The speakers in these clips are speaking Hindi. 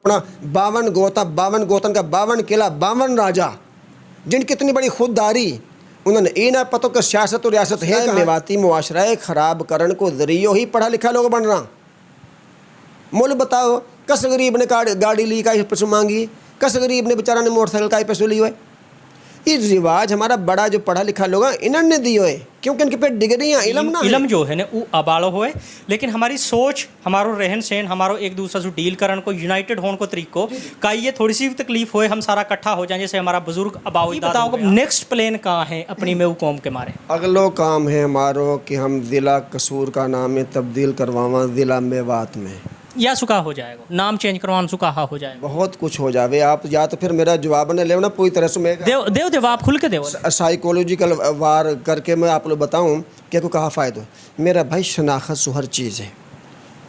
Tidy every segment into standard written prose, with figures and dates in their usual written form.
अपना 52 गोता, 52 गोतन का 52 किला, 52 राजा, जिनकी इतनी बड़ी खुददारी, उन्होंने ये ना पता कि सियासत और रियासत है मेवाती मुआशरा खराब करन को जरियो ही पढ़ा लिखा लोग बन रहा। मुल बताओ कस गरीब ने गाड़ी ली का पैसों मांगी, कस गरीब ने बेचारा ने मोटरसाइकिल का पैसों ली हुए। ये रिवाज हमारा बड़ा जो पढ़ा लिखा लोग इन्होंने दियो है, क्योंकि इनके पे डिग्रियाँ इलम जो है ना वो अबालो होए, लेकिन हमारी सोच, हमारो रहन सहन, हमारो एक दूसरे से डील करन को, यूनाइटेड होने को तरीको का ये थोड़ी सी तकलीफ होए, हम सारा इकट्ठा हो जाए जैसे हमारा बुजुर्ग अबाऊ। बताओ नेक्स्ट प्लान कहाँ है अपनी मेऊ कौम के मारे? अगलो काम है हमारो कि हम ज़िला कसूर का नाम है तब्दील करवावा ज़िला मेवात में, या सुखा हो जाएगा, नाम चेंज करवाना सुखा हो जाएगा, बहुत कुछ हो जावे। आप या तो फिर मेरा जवाब ने लेना पूरी तरह से, मैं देव आप खुल के देव साइकोलॉजिकल वार करके मैं आप लोग बताऊं क्या को कहा फ़ायदा। मेरा भाई शनाख्त सु हर चीज़ है,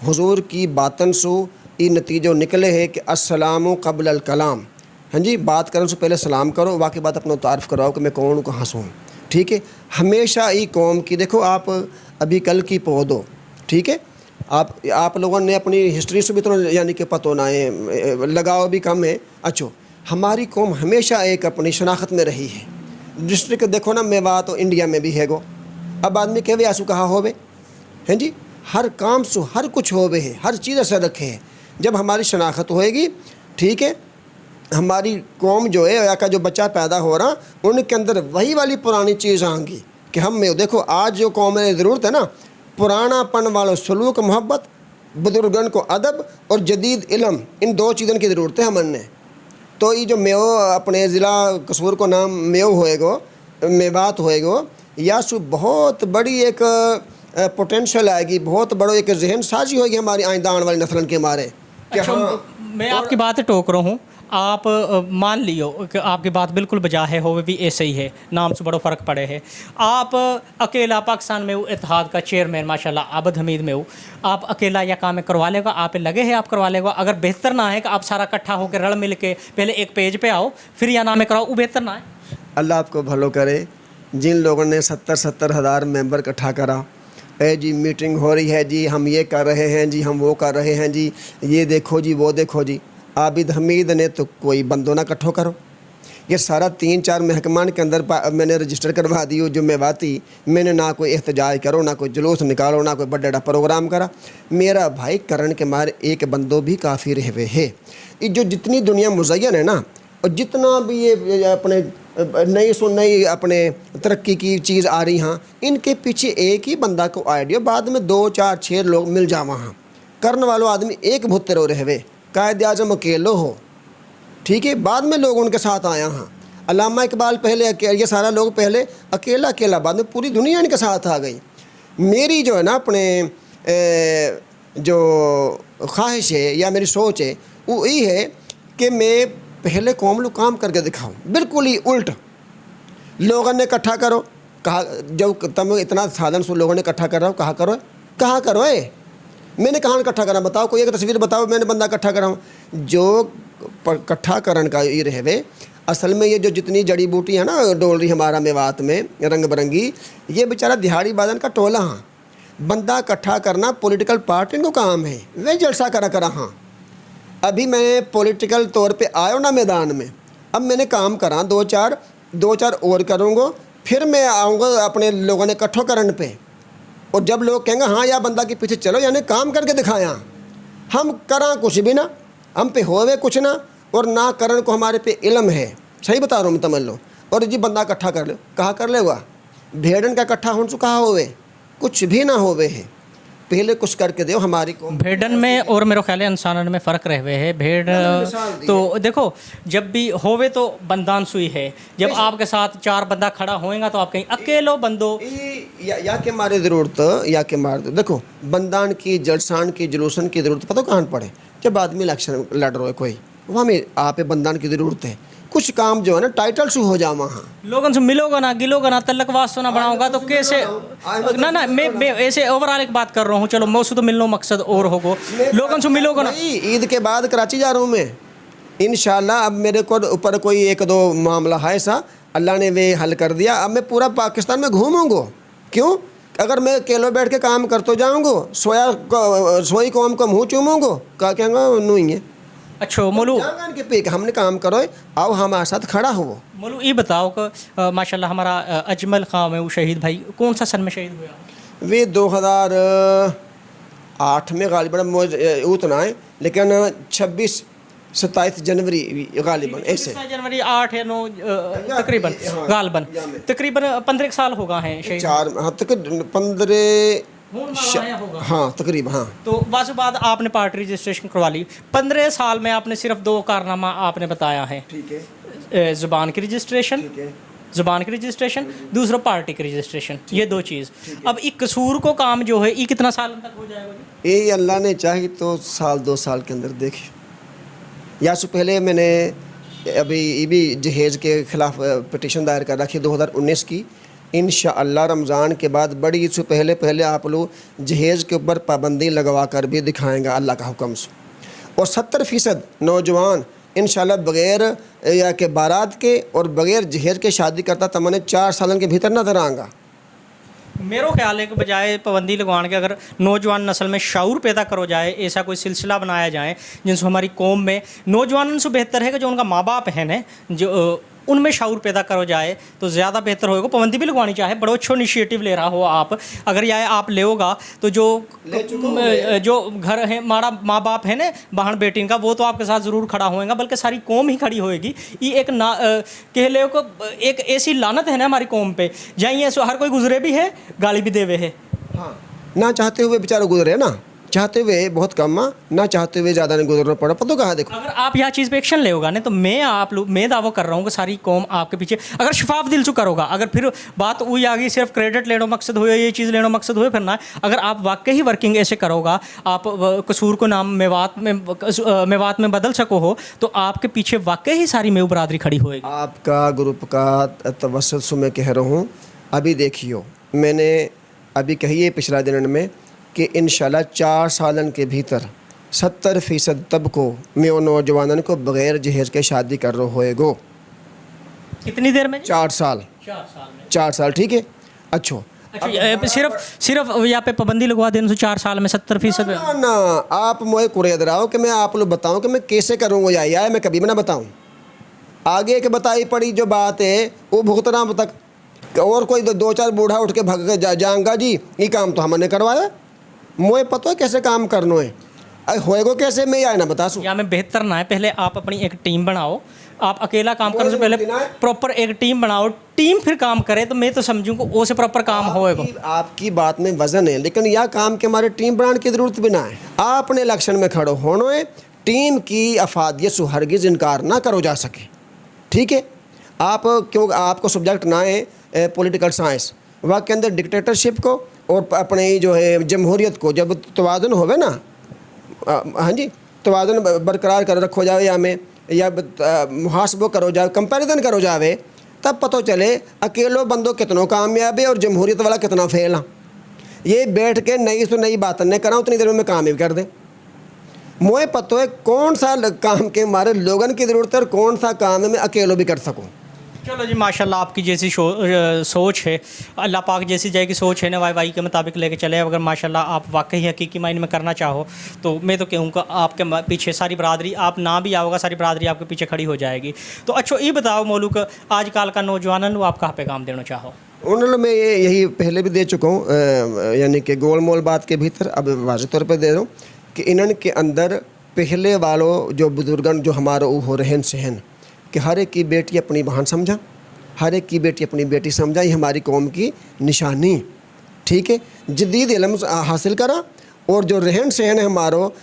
हुजूर की बातन सु ये नतीजो निकले है कि अस्सलामु क़ब्ल अल कलाम। हाँ जी, बात करने से पहले सलाम करो, वाकई बात अपना तारीफ़ कराओ कि मैं कौन हूँ, कहाँ से हूँ। ठीक है, हमेशा ये कौम की देखो, आप अभी कल की पौधो, ठीक है, आप लोगों ने अपनी हिस्ट्री से भी तो यानी कि पतो ना है, लगाव भी कम है। अच्छो, हमारी कौम हमेशा एक अपनी शनाख्त में रही है। डिस्ट्रिक्ट देखो ना, मेवात तो इंडिया में भी है गो। अब आदमी कहे आंसू कहा होवे, हैं जी, हर काम सु हर कुछ होवे है, हर चीज़ असर रखे है। जब हमारी शनाख्त होएगी, ठीक है, हमारी कौम जो है या का जो बच्चा पैदा हो रहा, उनके अंदर वही वाली पुरानी चीज़ आएंगी कि हम में देखो आज जो कौम में ज़रूरत है ना, पुरानापन वालों सलूक मोहब्बत, बुजुर्गन को अदब और जदीद इल्म, इन दो चीज़ों की ज़रूरत है हमने। तो ये जो मेव अपने ज़िला कसूर को नाम मेव होएगो, मेवात होएगो, या सु बहुत बड़ी एक पोटेंशियल आएगी, बहुत बड़ो एक जहन साजी होगी हमारी आइंदा आने वाली नस्लन के मारे। अच्छा, मैं आपकी बात टोक रहा हूँ, आप मान लियो कि आपकी बात बिल्कुल बजा है, हो भी ऐसे ही है, नाम से बड़ा फ़र्क पड़े है। आप अकेला पाकिस्तान में इत्तेहाद का चेयरमैन माशाल्लाह आबद हमीद में हो, आप अकेला या काम करवा लेगा, आप लगे है आप करवा लेगा। अगर बेहतर ना है कि आप सारा इकट्ठा होकर रल मिल के पहले एक पेज पे आओ फिर या नामे कराओ, वो बेहतर ना है? अल्लाह आपको भलो करे। जिन लोगों ने 70-70 हज़ार मेंबर इकट्ठा करा, ए जी मीटिंग हो रही है जी, हम ये कर रहे हैं जी, हम वो कर रहे हैं जी, ये देखो जी, वो देखो जी। आबिद हमीद ने तो कोई बंदो ना इकट्ठो करो, ये सारा 3-4 महकमान के अंदर मैंने रजिस्टर करवा दी जुम्मेवाती। मैंने ना कोई एहतजाज करो, ना कोई जुलूस निकालो, ना कोई बड़ा प्रोग्राम करा। मेरा भाई करण के मारे एक बंदो भी काफ़ी रहवे है। ये जो जितनी दुनिया मुज़य्यन है ना, और जितना भी ये अपने नई अपने तरक्की की चीज़ आ रही हाँ, इनके पीछे एक ही बंदा को आइडिया, बाद में 2-4-6 लोग मिल जा वहाँ करने वालों आदमी एक भुत्ते रो रहे, कायद आज़म अकेलो हो, ठीक है, बाद में लोग उनके साथ आया हाँ। अल्लामा इकबाल पहले ये सारा लोग पहले अकेला, बाद में पूरी दुनिया इनके साथ आ गई। मेरी जो है ना अपने जो ख्वाहिश है या मेरी सोच है वो यही है कि मैं पहले कौम लोग काम करके दिखाऊं। बिल्कुल ही उल्ट लोगों ने इकट्ठा करो, कहा जब तुम इतना साधन से लोगों ने इकट्ठा कर रहा हो, कहाँ करो है, मैंने कहाँ इकट्ठा करा बताओ, कोई एक तस्वीर बताओ मैंने बंदा इकट्ठा करा हूँ। जो इकट्ठा करन का ये रहे, असल में ये जो जितनी जड़ी बूटी है ना डोल रही हमारा मेवात में रंग बिरंगी, ये बेचारा दिहाड़ी बादन का टोला हाँ। बंदा इकट्ठा करना पॉलिटिकल पार्टी को काम है, वे जलसा करा हाँ। अभी मैं पॉलिटिकल तौर पे आयो ना मैदान में, अब मैंने काम करा 2-4 और करूँगा, फिर मैं आऊँगा अपने लोगों ने इकट्ठो करन पे। और जब लोग कहेंगे हाँ या बंदा के पीछे चलो, यानी काम करके दिखाया, हम करा कुछ भी ना, हम पे होवे कुछ ना, और ना करन को हमारे पे इल्म है। सही बता रहा हूँ मैं, तमल लो। और जी बंदा इकट्ठा कर लो, कहाँ कर ले हुआ भेड़न का इकट्ठा होने से कहा होवे, कुछ भी ना होवे है, पहले कुछ करके दो हमारी को। भेड़न में और मेरे ख्याल इंसान में फ़र्क रहे हुए है। भेड़ तो देखो जब भी होवे तो बंदान सुई है, जब आपके साथ 4 बंदा खड़ा होएगा तो आप कहीं अकेलो बंदो या के मारे ज़रूरत या के मार दो। देखो बंदान की जलसान की जुलूसन की ज़रूरत पता कहाँ पड़े, जब आदमी इलेक्शन लड़ रहा है कोई, वहाँ में आप बंदान की ज़रूरत है। कुछ काम जो है ना टाइटल से हो जाओ, वहाँ लोगों से मिलोगा ना, गिलोगा ना, तल्लक वास्ता ना बनाओगा तो कैसे ना मैं ऐसे ओवरऑल एक बात कर रहा हूँ। चलो मौसू तो मिलना मकसद और होगो, लोगों से मिलोगा ना। ईद के बाद कराची जा रहा हूँ मैं इंशाल्लाह। अब मेरे को ऊपर कोई 1-2 मामला है सा, अल्लाह ने वे हल कर दिया। अब मैं पूरा पाकिस्तान में घूमूंगा। क्यों? अगर मैं अकेले बैठ के काम करते जाऊँगा, सोई कौम को मुँह चूमूँगा, क्या कहेंगे नू ही है। अच्छो मोलू जान के पे कि हमने काम करो, आओ हमारे साथ खड़ा हो। मोलू ये बताओ कि माशाल्लाह हमारा अजमल खां में वो शहीद भाई कौन सा सन में शहीद हुआ? वे 2008 में गालिबन मुझे उतना है, लेकिन 26-27 जनवरी गालिबन ऐसे 26 जनवरी 8 या 9 तकरीबन हाँ, गालबन तकरीबन 15 साल होगा हैं शहीद 4 हाँ तक 15 होगा। हाँ तकरीबन हाँ। तो वासु बाद आपने पार्टी रजिस्ट्रेशन करवा ली। 15 साल में आपने सिर्फ 2 कारनामा आपने बताया है, ठीक है ज़ुबान की रजिस्ट्रेशन, ठीक है ज़ुबान की रजिस्ट्रेशन, दूसरा पार्टी की रजिस्ट्रेशन, ये 2 चीज़। अब ये कसूर को काम जो है ये कितना साल तक हो जाएगा जी? ये अल्लाह ने चाहे तो 1-2 साल के अंदर देखिए। या से पहले मैंने अभी ये भी जहेज़ के ख़िलाफ़ पिटीशन दायर कर रखी 2019 की। इंशाअल्लाह रमज़ान के बाद बड़ी इससे पहले आप लोग जहेज़ के ऊपर पाबंदी लगवा कर भी दिखाएंगे अल्लाह का हुक्म से। और 70% नौजवान इंशाअल्लाह बग़ैर या के बारात के और बग़ैर जहेज़ के शादी करता तो मैंने 4 सालन के भीतर नजर आऊँगा। मेरा ख्याल है कि बजाय पाबंदी लगवाने के अगर नौजवान नस्ल में शऊर पैदा करो जाए, ऐसा कोई सिलसिला बनाया जाए जिनसे हमारी कौम में नौजवानों से बेहतर है कि जो उनका माँ बाप है न जो उनमें शऊर पैदा करो जाए तो ज़्यादा बेहतर होएगा। पाबंदी भी लगवानी चाहे, बड़ा अच्छा इनिशिएटिव ले रहा हो आप, अगर यह आप लेगा तो जो घर है हमारा माँ बाप है ना बहन बेटी का, वो तो आपके साथ ज़रूर खड़ा होएगा, बल्कि सारी कौम ही खड़ी होएगी। ये एक ना कह ले को एक ऐसी लानत है ना हमारी कौम पे, जाइए हर कोई गुजरे भी है गाली भी देवे है। हाँ ना चाहते हुए बेचारा गुजरे ना, चाहते हुए बहुत कम, ना चाहते हुए ज़्यादा नहीं गुजरना पड़ा। पता कहा देखो अगर आप यह चीज़ पे एक्शन ले होगा ना तो मैं दावा कर रहा हूँ कि सारी कौम आपके पीछे अगर शफाफ दिल से करोगा। अगर फिर बात वही आ गई सिर्फ क्रेडिट लेना मकसद हुए, ये चीज़ लेना मकसद हुए, फिर ना अगर आप वाकई ही वर्किंग ऐसे करोगा, आप कसूर को नाम मेवात में बदल सको हो तो आपके पीछे वाकई ही सारी मेव बरादरी खड़ी होएगी। आपका ग्रुप का तवस्सुल से मैं कह रहा हूँ। अभी देखियो मैंने अभी कही है पिछला दिन में कि इंशाल्लाह 4 सालन के भीतर 70% तबको में नौजवानों को बग़ैर जहेज़ के शादी कर रहे होएगो। कितनी देर में? 4 साल। 4 साल ठीक है। अच्छा सिर्फ यहाँ पे पाबंदी लगवा देने से 4 साल में 70%? ना आप मुझे कुरेद रहा हो कि मैं आप लोग बताऊँ कि मैं कैसे करूँगा या मैं कभी भी ना बताऊँ। आगे के बताई पड़ी जो बात है वो भुगतना तक, और कोई 2-4 बूढ़ा उठ के भाग जाऊँगा जी ये काम तो हमने करवाया, मुझे पता है कैसे काम करना है, होएगो कैसे मैं या ना बता सूँ। या मैं बेहतर ना है पहले आप अपनी एक टीम बनाओ, आप अकेला काम करने से पहले प्रॉपर एक टीम बनाओ, टीम फिर काम करे तो मैं तो समझूँ कि वो से प्रॉपर काम होएगा। आपकी बात में वजन है, लेकिन यह काम के हमारे टीम बनाने की ज़रूरत भी ना है। आपने इलेक्शन में खड़ो होना है, टीम की अफादियत से हरगिज़ इनकार ना करो जा सके, ठीक है। आप क्यों आपको सब्जेक्ट ना है पॉलिटिकल साइंस, वह के अंदर डिक्टेटरशिप को और अपने जो है जमहूरियत को जब तवाज़ुन होवे ना, हाँ जी तवाज़ुन बरकरार कर रखो जाए या में या मुहासबो करो जाए, कंपैरिजन करो जावे, तब पता चले अकेलो बंदो कितनों कामयाब है और जमहूरियत वाला कितना फेल है। ये बैठ के नई से नई बात नहीं कराऊँ उतनी देर में काम ही कर दे। मुझे पता है कौन सा काम के हमारे लोगों की ज़रूरत है और कौन सा काम है मैं अकेलो भी कर सकूँ। चलो जी माशाल्लाह आपकी जैसी सोच है, अल्लाह पाक जैसी जाएगी सोच है ना वाई के मुताबिक लेके चले। अगर माशाल्लाह आप वाकई हकीकी मायने में करना चाहो तो मैं तो कहूँगा आपके पीछे सारी बरादरी, आप ना भी आओगा सारी बरादरी आपके पीछे खड़ी हो जाएगी। तो अच्छा ये बताओ मौलूक आजकल का नौजवान वो आप कहाँ पे काम देना चाहो? उन्होंने मैं यही पहले भी दे चुका हूँ, यानी कि गोल मोल बात के भीतर अब वाज़ेह तौर पर दे रहा हूँ कि इन्हन के अंदर पहले वालों जो बुजुर्गन जो हमारा वो हो रहन सहन कि हर एक की बेटी अपनी बहन समझा, हर एक की बेटी अपनी बेटी समझा, ये हमारी कौम की निशानी, ठीक है। जदीद इल्म हासिल करा और जो रहन सहन है हमारो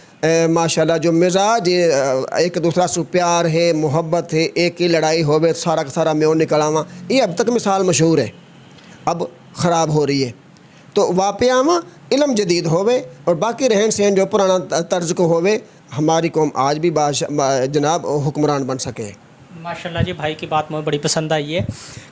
माशाल्लाह जो मिजाज एक दूसरा से प्यार है, मोहब्बत है, एक ही लड़ाई होवे सारा का सारा म्यों निकल आवा, ये अब तक मिसाल मशहूर है, अब ख़राब हो रही है। तो वापस आवा इल्म जदीद होवे और बाकी रहन सहन जो पुराना तर्ज को होवे, हमारी कौम आज भी जनाब हुक्मरान बन सके। माशाल्लाह जी भाई की बात मुझे बड़ी पसंद आई है।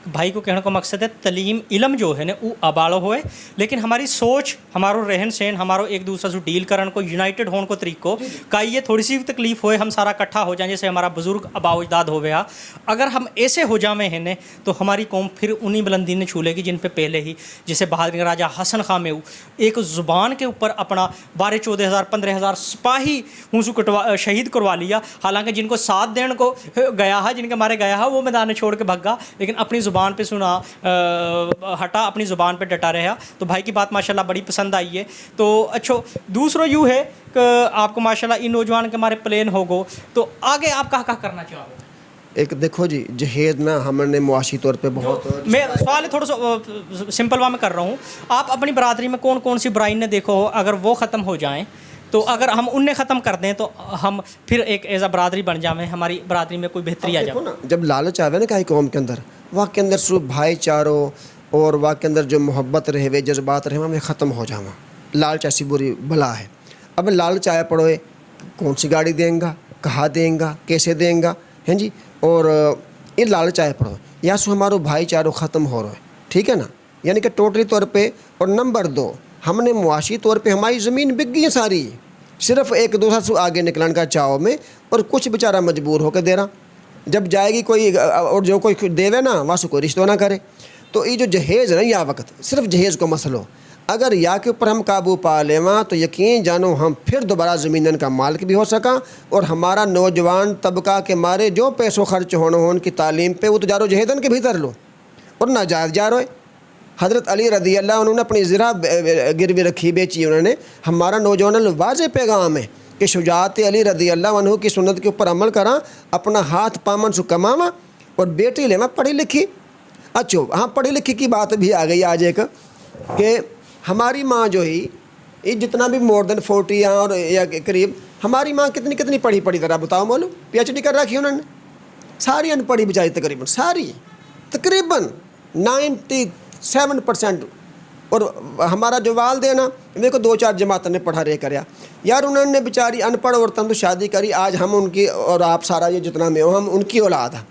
भाई को कहने का मकसद है तलीम इलम जो है ना वो आबालो होए, लेकिन हमारी सोच, हमारो रहन सहन, हमारो एक दूसरे से डील करन को, यूनाइटेड होने को तरीको का ये थोड़ी सी भी तकलीफ होए हम सारा इकट्ठा हो जाए, जैसे हमारा बुजुर्ग आबाओ अजदाद हो गया। अगर हम ऐसे हो जावे हैं ने तो हमारी कौम फिर उन्हीं बुलंदी ने छू लेगी जिन पे पहले ही, जैसे बहादुर राजा हसन खां में एक ज़ुबान के ऊपर अपना 12-14 हज़ार 15 हज़ार सिपाही उनको शहीद करवा लिया। हालांकि जिनको साथ देने को गया है, जिनके मारे गया है, वो मैदान छोड़ के भागा, लेकिन अपनी ज़ुबान पे सुना हटा, अपनी ज़ुबान पे डटा रहा। तो भाई की बात माशाल्लाह बड़ी पसंद आई है। तो अच्छा, दूसरा यूँ है कि आपको माशाल्लाह इन नौजवान के हमारे प्लान हो गो, तो आगे आप कहाँ करना चाहो? एक देखो जी, जहेज ना हमने मुआशी तौर पे बहुत, मैं सवाल थोड़ा सा सिंपल वा में कर रहा हूँ, आप अपनी बरादरी में कौन कौन सी बुराई ने देखो हो, अगर वो ख़त्म हो जाएं तो अगर हम उन्हें ख़त्म कर दें तो हम फिर एक एज अ बरादरी बन जाए, हमारी बरादरी में कोई बेहतरी आ जाए। जब लालच आवे ना कहीं कौम के अंदर, वहाँ के अंदर सिर्फ भाईचारों और वहाँ के अंदर जो मोहब्बत रहे हुए जज्बात रहे हमें ख़त्म हो जावा। लालच ऐसी बुरी बला है। अब लालच आया पड़ोए, कौन सी गाड़ी देंगा, कहाँ देंगा, कैसे देंगा, हैं जी, और ये लालच आया पड़ो या सो हमारो भाईचारों ख़त्म हो रहा है, ठीक है ना, यानी कि टोटली तौर पे। और नंबर 2, हमने मुआशी तौर पे हमारी ज़मीन बिक गई है सारी, सिर्फ एक दूसरा से आगे निकलने का चाव में, और कुछ बेचारा मजबूर होकर दे रहा। जब जाएगी कोई और जो कोई देवे ना वहाँ से कोई रिश्ता ना करे। तो ये जो जहेज़ ना, या वक्त सिर्फ जहेज़ को मसलो, अगर या के ऊपर हम काबू पा लेवा तो यकीन जानो हम फिर दोबारा ज़मीन का मालिक भी हो सका, और हमारा नौजवान तबका के मारे जो पैसों खर्च होने हो उनकी तालीम पे, वो तो जारो जहेदन के भीतर लो और ना जायज़ जा रहे। हज़रत अली रज़ी अल्लाह, उन्होंने अपनी ज़रा गिरवी रखी, बेची उन्होंने। हमारा नौजवान वाज़े पैगाम है कि शुजात अली रज़ी अल्लाह अन्हु की सुन्नत के ऊपर अमल करा, अपना हाथ पामन से कमावा और बेटी लेवा पढ़ी लिखी। अच्छा हाँ, पढ़ी लिखी की बात भी आ गई आज एक, कि हमारी माँ जो ही ये जितना भी मोर देन 40 और या करीब, हमारी माँ कितनी कितनी पढ़ी ज़रा बताओ मालूम? PhD कर रखी उन्होंने, सारी अनपढ़ी बेचारी, तकरीबन सारी, तकरीबन 97%। और हमारा जो वालदे ना, मेरे को 2-4 जमातों ने पढ़ा रहे करया यार, उन्होंने बेचारी अनपढ़ औरतों तो शादी करी। आज हम उनकी और आप सारा ये जितना में हो, हम उनकी औलाद है।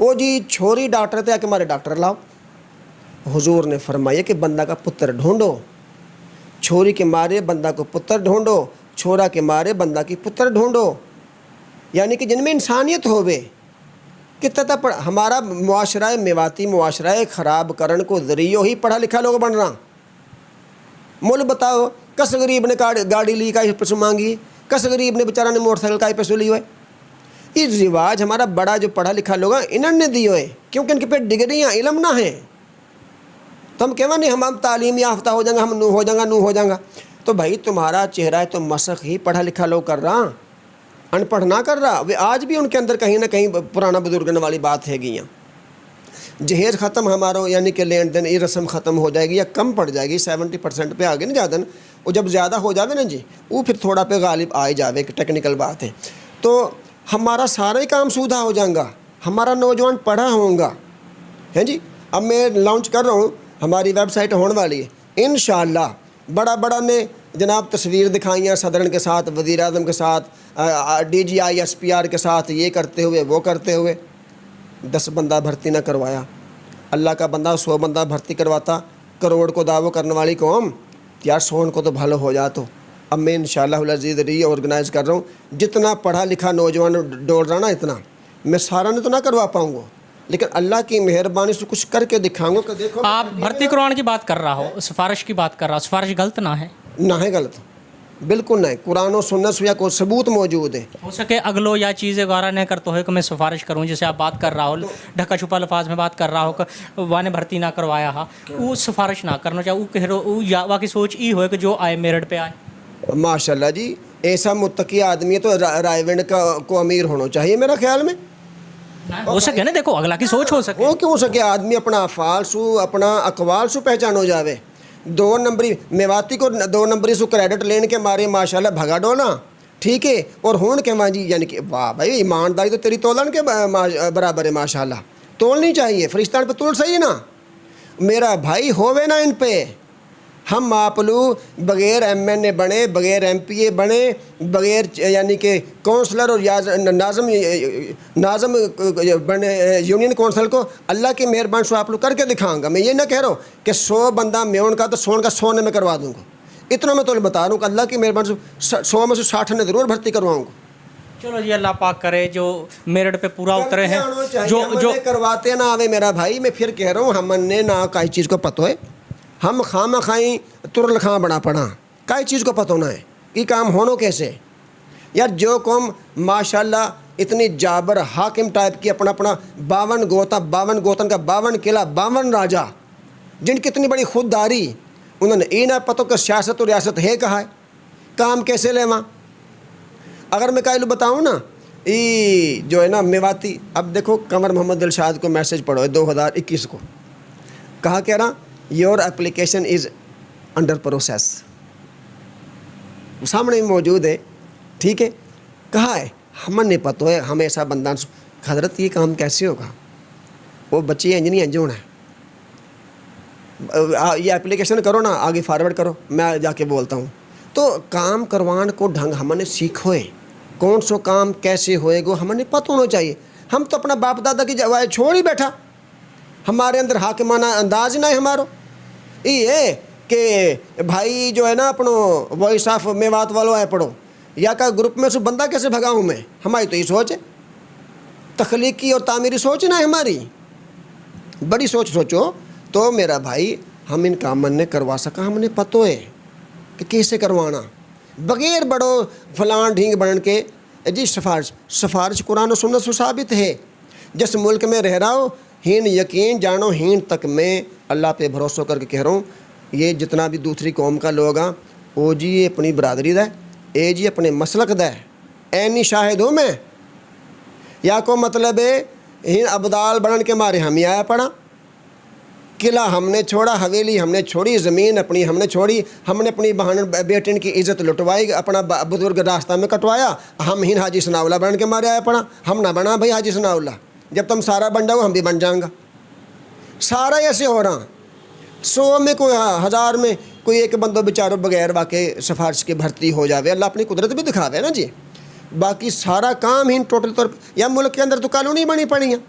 वो जी छोरी डॉक्टर थे कि हमारे डॉक्टर लाओ। हुजूर ने फरमाया कि बंदा का पुत्र ढूंढो, छोरी के मारे बंदा को पुत्र ढूंढो, छोरा के मारे बंदा की पुत्र ढूंढो, यानी कि जिनमें इंसानियत होवे। कितना पढ़ हमारा मुआशरा मेवाती मुआशरा ख़राब करने को ज़रियो ही पढ़ा लिखा लोग बन रहा। मुल बताओ, कस गरीब ने गाड़ी ली का पैसों मांगी, कस गरीब ने बेचारा ने मोटरसाइकिल का पैसों ली हुए। ये रिवाज हमारा बड़ा जो पढ़ा लिखा लोग इन्होंने दिए हुए, क्योंकि इनके पे डिग्रियाँ इलम ना है। तो हम कहवा नहीं हम तालीम याफ्ता हो जाएंगे, हम नू हो जाएगा। तो भाई तुम्हारा चेहरा है तो मसख ही पढ़ा लिखा लोग कर रहा, अनपढ़ ना कर रहा। वे आज भी उनके अंदर कहीं ना कहीं पुराना बुजुर्गन वाली बात है गई। जहेज ख़त्म हमारा, यानी कि लेन देन ये रस्म ख़त्म हो जाएगी या कम पड़ जाएगी, 70% पे आगे नहीं ज़्यादा। वो जब ज़्यादा हो जावे ना जी, वो फिर थोड़ा पे गालिब आ ही जावे, एक टेक्निकल बात है। तो हमारा सारा ही काम सूधा हो जाएगा, हमारा नौजवान पढ़ा होगा, है जी। अब मैं लॉन्च कर रहा हूँ, हमारी वेबसाइट होने वाली है इंशाअल्लाह। बड़ा ने जनाब तस्वीर दिखाइयाँ सदरन के साथ, वज़ीर आज़म के साथ, DGI SPR के साथ, ये करते हुए वो करते हुए 10 बंदा भर्ती ना करवाया। अल्लाह का बंदा 100 बंदा भर्ती करवाता, करोड़ को दावो करने वाली कौम यार 100 को तो भलो हो जा। तो अब मैं इंशाअल्लाह अज़ीज़ रीऑर्गेनाइज़ कर रहा हूँ। जितना पढ़ा लिखा नौजवान दौड़ रहा ना, इतना मैं सारा ने तो ना करवा पाऊँगा, लेकिन अल्लाह की मेहरबानी से कुछ करके दिखाऊंगा कि देखो। आप भर्ती करवाने की बात कर रहा हो, सिफारिश की बात कर रहा हो, सिफारिश गलत ना है? ना है गलत, बिल्कुल नहीं। कुरान और सुन्नत से या कोई सबूत मौजूद है। हो सके अगलो या चीज़ें वगैरह नहीं करते हो कि मैं सिफारिश करूँ, जैसे आप बात कर रहा हो, ढका छुपा लफाज में बात कर रहा हो कि वाने भर्ती ना करवाया हा, वो सिफारिश ना करना चाहिए। वो कह रहे या वाकी सोच ये हो कि जो आए मेरिट पे आए। माशाल्लाह जी, ऐसा मुत्तकी आदमी है तो रायविंड को अमीर होना चाहिए मेरा ख्याल में। हो सके ना, देखो अगला की सोच हो सके, वो क्यों हो सके आदमी अपना अफ़ाल सु अपना अकवाल सु पहचान हो जावे। 2 नंबरी मेवाती को 2 नंबरी सु क्रेडिट लेने के मारे माशाल्लाह भगा डोला, ठीक है। और होन के माजी, यानी कि वाह भाई ईमानदारी तो तेरी तोलन के बराबर है माशाल्लाह। तोलनी चाहिए, फरिश्तान पे तुल सही ना। मेरा भाई होवे ना इन पे, हम आप लोग बगैर MNA बने, बगैर MPA बने, बगैर यानी कि काउंसलर और नाज़म बने यूनियन काउंसिल को, अल्लाह की मेहरबानी से आप लोग करके दिखाऊंगा। मैं ये ना कह रहा हूँ कि 100 बंदा मेवन का तो 100 का 100 ने मैं करवा दूँगा, इतना मैं तो बता रहा हूँ कि अल्लाह की मेहरबानी से 100 में से 60 ने ज़रूर भर्ती करवाऊँगा। चलो जी, अल्लाह पाक करे जो मेरिट पे पूरा उतरे हैं, जो करवाते ना आवे मेरा भाई। मैं फिर कह रहा हूँ, हमने ना काई चीज़ को पता है, हम खाम खाई तुरल खां बना पड़ा, काई चीज़ को पता होना है कि काम होनो कैसे। यार जो कौम माशाल्लाह इतनी जाबर हाकिम टाइप की, अपना अपना 52 गोतन का 52 किला 52 राजा, जिनकी इतनी बड़ी खुददारी, उन्होंने ये ना पता कि सियासत और रियासत है कहाँ है, काम कैसे लेवा। अगर मैं कहलू बताऊँ ना, ये जो है ना मेवाती, अब देखो कमर मोहम्मद दिलशाद को मैसेज पढ़ो 2021 को, कहा कह रहा your application is under process, सामने मौजूद है, ठीक है। कहा है हमें नहीं पता है, हमें ऐसा बंदा हजरत ये काम कैसे होगा, वो बच्चे इंजीनियर जो है, ये एप्लीकेशन करो ना, आगे फॉरवर्ड करो, मैं जाके बोलता हूँ। तो काम करवाने को ढंग हमने सीखो है, कौन सो काम कैसे होएगा हमें पता होना चाहिए। हम तो अपना बाप दादा की जवाब छोड़ ही बैठा, हमारे अंदर हाकिमाना अंदाज ना है हमारो। ये कि भाई जो है ना अपनो वॉइस ऑफ मेवात वालों है पढ़ो, या का ग्रुप में से बंदा कैसे भगाऊँ मैं, हमारी तो ये सोच है, तख्लीकी और तामीरी सोच ना है हमारी, बड़ी सोच सोचो। तो मेरा भाई हम इन काम ने करवा सका, हमने पतो है कि कैसे करवाना, बगैर बड़ो फलान ढींग बन के जी। सिफारिश कुरान और सुन्नत से साबित है। जिस मुल्क में रह रहा हो, हीन यकीन जानो, हीन तक मैं अल्लाह पे भरोसा करके कह रहा हूँ, ये जितना भी दूसरी कौम का लोग आ, ओ जी ये अपनी बरादरी दा, ए जी अपने मसलक दा, ऐनी शाहिद हूँ मैं। या को मतलब है हीन अबदाल बनन के मारे हम ही आया पड़ा, किला हमने छोड़ा, हवेली हमने छोड़ी, ज़मीन अपनी हमने छोड़ी, हमने अपनी बहन बेटन की इज़्ज़त लुटवाई, अपना बुजुर्ग रास्ता में कटवाया, हम ही हाजी सनाउल्ला बन के मारे आया पड़ा। हम ना बना भाई हाजी सनाउल्ला, जब तुम सारा बन जाओ हम भी बन जाऊँगा। सारा ऐसे हो रहा, 100 में कोई 1000 में कोई एक बंदो बेचारों बगैर वाकई सिफारिश की भर्ती हो जावे, अल्लाह अपनी कुदरत भी दिखावे ना जी। बाकी सारा काम ही टोटल तौर पर, या मुल्क के अंदर तो कॉलोनी बनी पड़ी हैं,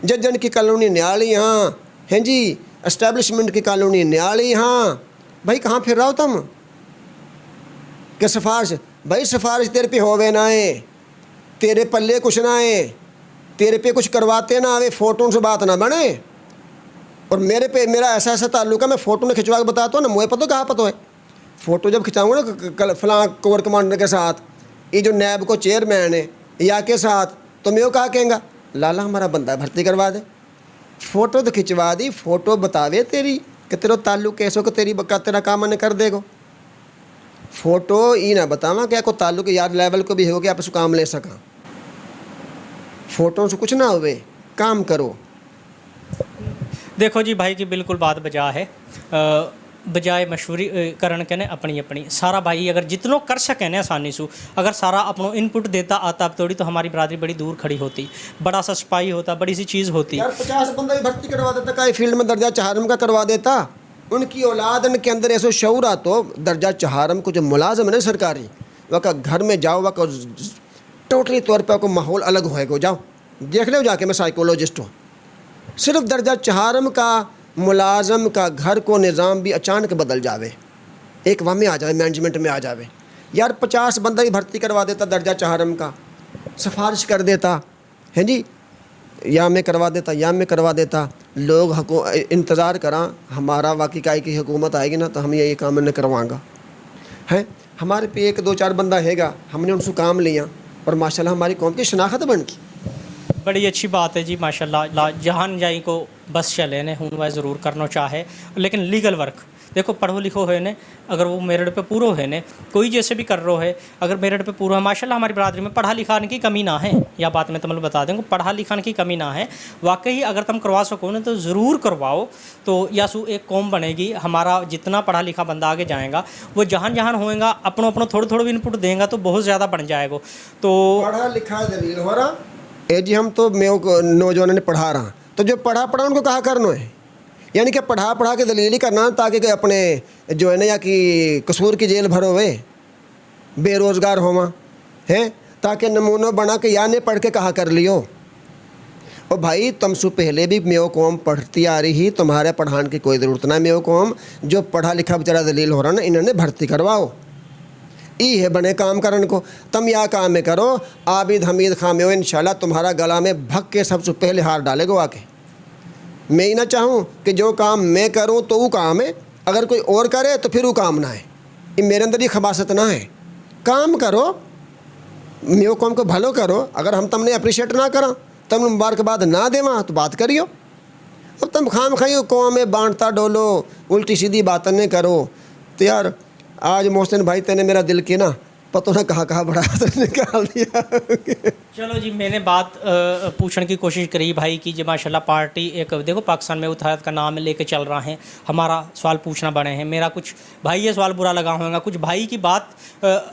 जजन की कॉलोनी न्याली, हाँ हैं जी, एस्टेब्लिशमेंट की कॉलोनी न्याली, हाँ भाई कहाँ फिर रहा हो तुम कि सिफारिश, भाई सिफारिश तेरे पे होवे ना है, तेरे पल्ले कुछ ना है, तेरे पे कुछ करवाते ना आवे, फ़ोटो से बात ना बने। और मेरे पे मेरा ऐसा ऐसा ताल्लुक है, मैं फ़ोटो ने खिंचवा के बताता हूँ ना, मुझे पता कहाँ पता है। फ़ोटो जब खिंचाऊँगा ना कल फलां कोर कमांडर के साथ, ये जो नैब को चेयरमैन है या के साथ, तो मैं वो कहा कहेंगा लाला हमारा बंदा भर्ती करवा दे। फ़ोटो तो खिंचवा दी, फ़ोटो बतावे तेरी कि तेरा ताल्लुक कैसे हो, कि तेरी बका तेरा काम मैंने कर देगो। फ़ोटो ये ना बतावा क्या को ताल्लुक यार लेवल को भी हो गया, आप उसको काम ले सका। फ़ोटो से कुछ ना हुए, काम करो। देखो जी भाई जी, बिल्कुल बात बजा है। बजाय मशवरी करन के ने अपनी अपनी सारा भाई अगर जितनों कर सके ने आसानी से, अगर सारा अपनो इनपुट देता आता थोड़ी, तो हमारी बरादरी बड़ी दूर खड़ी होती, बड़ा सा सिपाही होता, बड़ी सी चीज़ होती। यार 50 बंदा भी भर्ती करवा देता, कई फील्ड में दर्जा चहारम का करवा देता, उनकी औलाद के अंदर ऐसा शऊर आ, तो दर्जा चहारम को जो मुलाजम है ना सरकारी, वह घर में जाओ, वह टोटली तौर पर को माहौल अलग होएगा। जाओ देख लो जाके, मैं साइकोलॉजिस्ट हूँ। सिर्फ दर्जा चहारम का मुलाजम का घर को निज़ाम भी अचानक बदल जावे, एक वहाँ में आ जाए, मैनेजमेंट में आ जावे। यार 50 बंदा ही भर्ती करवा देता दर्जा चहारम का, सिफारिश कर देता है जी, या मैं करवा देता या मैं करवा देता। लोग इंतज़ार करा हमारा वाकई काई की हुकूमत आएगी ना, तो हम ये काम मैंने करवाऊँगा है। हमारे पे 1-2-4 बंदा हैगा, हमने उनसे काम लिया और माशाल्लाह हमारी कौम की शनाख्त बन की। बड़ी अच्छी बात है जी माशाल्लाह। जहान जाई को बस चले ने हूँ वह ज़रूर करना चाहे, लेकिन लीगल वर्क देखो पढ़ो लिखो है ने, अगर वो मेरिट पे पूरा है ने, कोई जैसे भी कर रहा है, अगर मेरिट पे पूरा है माशाल्लाह, हमारी बरादरी में पढ़ा लिखाने की कमी ना है, या बात मैं तुम्हें बता देंगे, पढ़ा लिखाने की कमी ना है। वाकई अगर तुम करवा सको ना तो ज़रूर करवाओ, तो यासू एक कौम बनेगी। हमारा जितना पढ़ा लिखा बंदा आगे जाएगा, वो जहान जहान होएगा, अपनों अपनों थोड़ा थोड़ा भी इनपुट देगा तो बहुत ज़्यादा बन जाएगा। तो पढ़ा लिखा दलील हो रहा ए जी, हम तो मैं नौजवानों ने पढ़ा रहा, तो जो पढ़ा उनको कहा करना है यानी कि पढ़ा पढ़ा के दलील ही करना ताकि कि अपने जो है ना या कि कसूर की जेल भरो वे बेरोज़गार होवा है, ताकि नमूना बना के या ने पढ़ के कहा कर लियो। और भाई तुमसे पहले भी मेयो कौम पढ़ती आ रही, तुम्हारे पढ़ाने की कोई ज़रूरत ना। मेयो कौम जो पढ़ा लिखा बेचारा दलील हो रहा ना, इन्होंने भर्ती करवाओ। ई है बने काम करन को, तुम या काम में करो। आबिद हमीद खां में हो इंशाल्लाह तुम्हारा गला में भग के सबसे पहले हार डालेगो आके। मैं ही ना चाहूँ कि जो काम मैं करूँ तो वो काम है, अगर कोई और करे तो फिर वो काम ना है। ये मेरे अंदर ये खबासत ना है। काम करो, मेरे कौम को भलो करो। अगर हम तुमने अप्रिशिएट ना करा, तुम मुबारकबाद ना देवा तो बात करियो। अब तुम खाम खाइयो कौम में बांटता डोलो, उल्टी सीधी बातें नहीं करो। तो यार आज मोहसिन भाई तेने मेरा दिल की ना पता ना कहाँ बड़ा निकाल दिया। चलो जी, मैंने बात पूछने की कोशिश करी भाई की जो माशाल्लाह पार्टी एक देखो पाकिस्तान में उत्तराखंड का नाम लेके चल रहा है, हमारा सवाल पूछना बने हैं। मेरा कुछ भाई ये सवाल बुरा लगा होगा, कुछ भाई की बात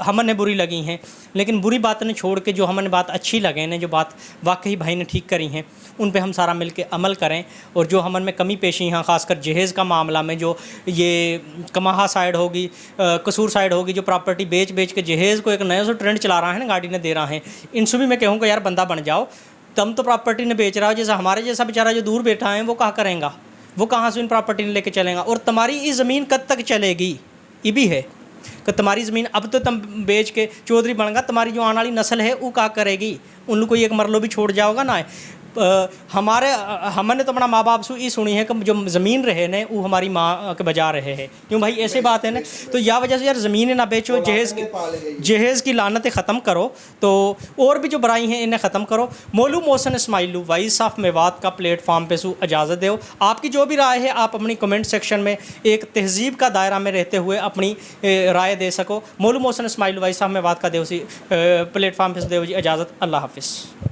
हमने बुरी लगी हैं, लेकिन बुरी बात ने छोड़ के जो हमने बात अच्छी लगे ने, जो बात वाकई भाई ने ठीक करी हैं, उन पे हम सारा मिल के अमल करें। और जो हमन में कमी पेशी हैं, ख़ासकर जहेज़ का मामला में, जो ये कमाहा साइड होगी, कसूर साइड होगी, जो प्रॉपर्टी बेच बेच के जहेज़ को एक नया सो ट्रेंड चला रहा है ना, गाड़ी ने दे रहा है, इनसे भी मैं कहूँगा यार बंदा बन जाओ। तुम तो प्रॉपर्टी ने बेच रहा हो, जैसा हमारे जैसा बेचारा जो दूर बैठा है वो कहाँ करेगा, वो कहाँ से इन प्रॉपर्टी ने लेके चलेगा। और तुम्हारी ये ज़मीन कब तक चलेगी, ये भी है कि तुम्हारी ज़मीन अब तो तुम बेच के चौधरी बन गया, तुम्हारी जो आने वाली नस्ल है वो क्या करेगी, उन लोग को एक मरलो भी छोड़ जाओगा ना। हमने तो अपना माँ बाप से ये सुनी है कि जो ज़मीन रहे ने वो हमारी माँ के बजा रहे हैं, क्यों भाई ऐसे बात है ना। तो या वजह से यार ज़मीनें ना बेचो, जहेज़ की लानतें ख़त्म करो, तो और भी जो बुराई हैं इन्हें ख़त्म करो। मोलू मोहसिन इस्माइलू वाइस ऑफ मेवात का प्लेटफॉर्म पे सु इजाज़त दो। आपकी जो भी राय है आप अपनी कमेंट सेक्शन में एक तहजीब का दायरा में रहते हुए अपनी राय दे सको। मोलू मोहसिन इस्माइलू वाइस ऑफ मेवात का देव सी प्लेटफॉर्म पे दे इजाज़त। अल्लाह हाफिज़।